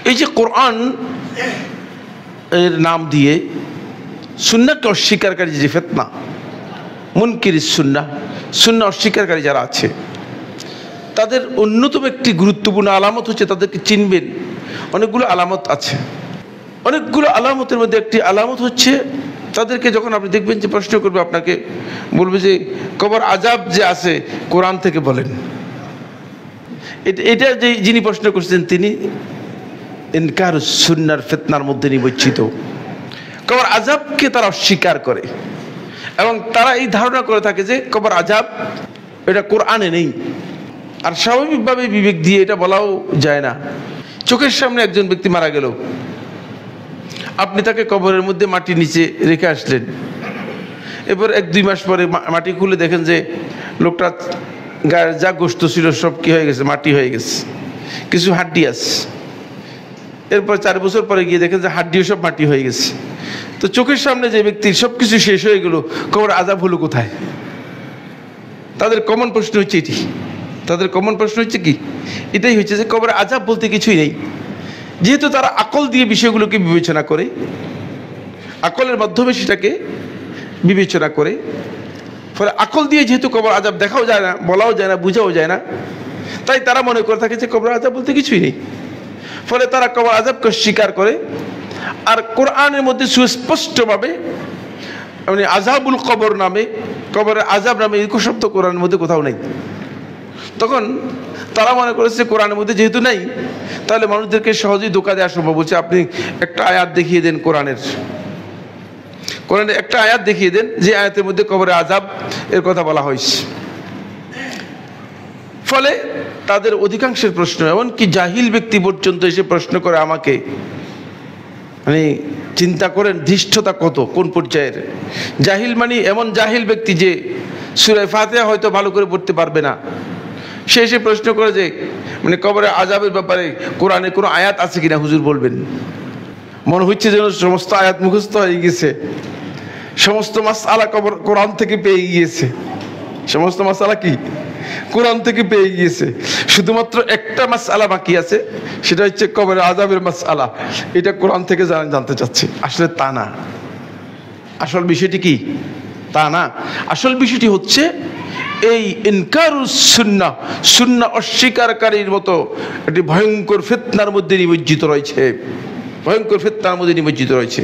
এই যে কোরআন এর নাম দিয়ে সুন্নাহকে অস্বীকারী যে ফিতনা, মুনকির সুন্নাহ, সুন্নাহ অস্বীকারী যারা আছে, তাদের অন্যতম একটি গুরুত্বপূর্ণ আলামত হচ্ছে, তাদেরকে চিনবেন অনেকগুলো আলামত আছে। অনেকগুলো আলামতের মধ্যে একটি আলামত হচ্ছে, তাদেরকে যখন আপনি দেখবেন যে প্রশ্ন করবে, আপনাকে বলবে যে কবর আযাব যে আছে কোরআন থেকে বলেন। এটা যে যিনি প্রশ্ন করছেন তিনি ইনকার সুন্নাহর ফিতনার মধ্যে নিমজ্জিত। কবর আযাবকে তারা অস্বীকার করে এবং তারা এই ধারণা করে থাকে যে কবর আযাব এটা কোরআনে নেই। আর স্বাভাবিকভাবে বিবেক দিয়ে এটা বলাও যায় না। চোখের সামনে একজন ব্যক্তি মারা গেল, আপনি তাকে কবরের মধ্যে মাটির নিচে রেখে আসলেন, এরপর 1-2 মাস পরে মাটি খুলে দেখেন যে লোকটা গায়ের যা গোশত ছিল সব কি হয়ে গেছে, মাটি হয়ে গেছে, কিছু হাড্ডি আছে। এরপর 4 বছর পরে গিয়ে দেখেন যে হাড্ডিও সব মাটি হয়ে গেছে। তো চোখের সামনে যে ব্যক্তির সব কিছু শেষ হয়ে গেল, কবর আযাব হলো কোথায়? তাদের কমন প্রশ্ন হচ্ছে এটি। তাদের কমন প্রশ্ন হচ্ছে কি? এটাই হচ্ছে যে কবর আযাব বলতে কিছুই নেই। যেহেতু তারা আকল দিয়ে বিষয়গুলোকে বিবেচনা করে, আকলের মাধ্যমে সেটাকে বিবেচনা করে, ফলে আকল দিয়ে যেহেতু কবর আযাব দেখাও যায় না, বলাও যায় না, বোঝাও যায় না, তাই তারা মনে করে থাকে যে কবর আযাব বলতে কিছুই নেই। ফলে তারা কবর আযাবকে স্বীকার করে। আর কোরআনের মধ্যে সুস্পষ্টভাবে মানে আযাবুল কবর নামে, কবরের আযাব নামে এই শব্দ কোরআনের মধ্যে কোথাও নেই। তখন তারা মনে করেছে কোরআনের মধ্যে যেহেতু নাই, তাহলে মানুষদেরকে সহজেই ধোঁকা দেওয়া সম্ভব। বলছে আপনি একটা আয়াত দেখিয়ে দেন, কোরআনের একটা আয়াত দেখিয়ে দেন যে আয়াতের মধ্যে কবরে আযাব এর কথা বলা হয়েছে। ফলে তাদের অধিকাংশের প্রশ্ন, এমনকি জাহিল ব্যক্তি পর্যন্ত এসে প্রশ্ন করে আমাকে, মানে চিন্তা করেন ধৃষ্টতা কত, কোন পর্যায়ের জাহিল। মানে এমন জাহিল ব্যক্তি যে সূরা ফাতিহা হয়তো ভালো করে পড়তে পারবে না, সে এসে প্রশ্ন করে যে মানে কবরে আযাবের ব্যাপারে কোরআনে কোনো আয়াত আছে কিনা হুজুর বলবেন। মনে হচ্ছে যেন সমস্ত আয়াত মুখস্থ হয়ে গেছে, সমস্ত মাসআলা কোরআন থেকে পেয়ে গিয়েছে। সমস্ত মাসআলা কি কোরআন থেকে পেয়ে গিয়েছে, শুধুমাত্র একটা মাসআলা বাকি আছে, সেটা হচ্ছে কবরে আযাবের মাসআলা। এটা কোরআন থেকে জানতে চাচ্ছে। আসলে তা না। আসল বিষয়টি কি? তা না। আসল বিষয়টি হচ্ছে এই ইনকারুস সুন্নাহ, সুন্নাহ অস্বীকারীর মতো একটি ভয়ঙ্কর ফিতনার মধ্যে নিমজ্জিত রয়েছে, ভয়ঙ্কর ফিতনার মধ্যে নিমজ্জিত রয়েছে।